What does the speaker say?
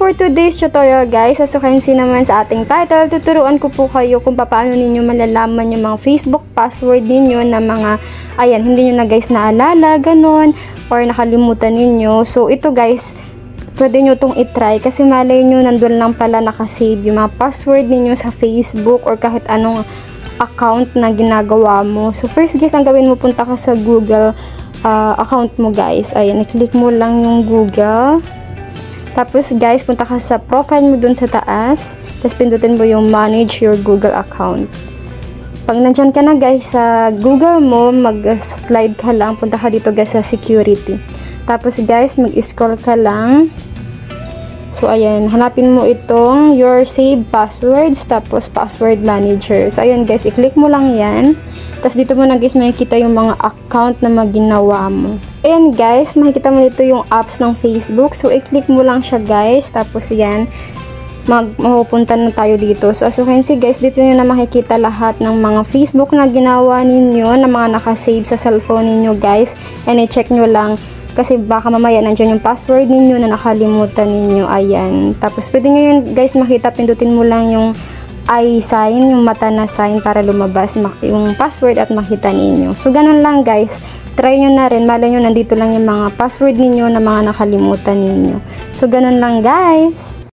for today's tutorial guys, as you can see naman sa ating title, tuturuan ko po kayo kung paano ninyo malalaman yung mga Facebook password ninyo na mga, ayan, hindi nyo na guys naalala, ganon, or nakalimutan ninyo. So ito guys, pwede nyo itong itry kasi malay nyo nandun lang pala nakasave yung mga password ninyo sa Facebook or kahit anong account na ginagawa mo. So first guys, ang gawin mo, punta ka sa Google account mo guys. Ayan, i-click mo lang yung Google. Tapos guys, punta ka sa profile mo dun sa taas. Tapos pindutin mo yung manage your Google account. Pag nandyan ka na guys sa Google mo, mag-slide ka lang. Punta ka dito guys sa security. Tapos guys, mag-scroll ka lang. So ayan, hanapin mo itong your saved passwords. Tapos password manager. So ayan guys, i-click mo lang yan. Tapos dito mo na guys makikita yung mga account na maginawa mo. Ayan guys, makikita mo dito yung apps ng Facebook. So i-click mo lang siya guys. Tapos yan, mapupunta na tayo dito. So as you can see guys, dito nyo na makikita lahat ng mga Facebook na ginawa ninyo, na mga nakasave sa cellphone ninyo guys. And i-check nyo lang. Kasi baka mamaya nandiyan yung password ninyo na nakalimutan ninyo. Ayan. Tapos pwede nyo yun guys makita, pindutin mo lang yung I sign, yung mata na sign para lumabas yung password at makita ninyo. So ganun lang guys. Try nyo na rin. Malay nyo nandito lang yung mga password ninyo na mga nakalimutan ninyo. So ganun lang guys.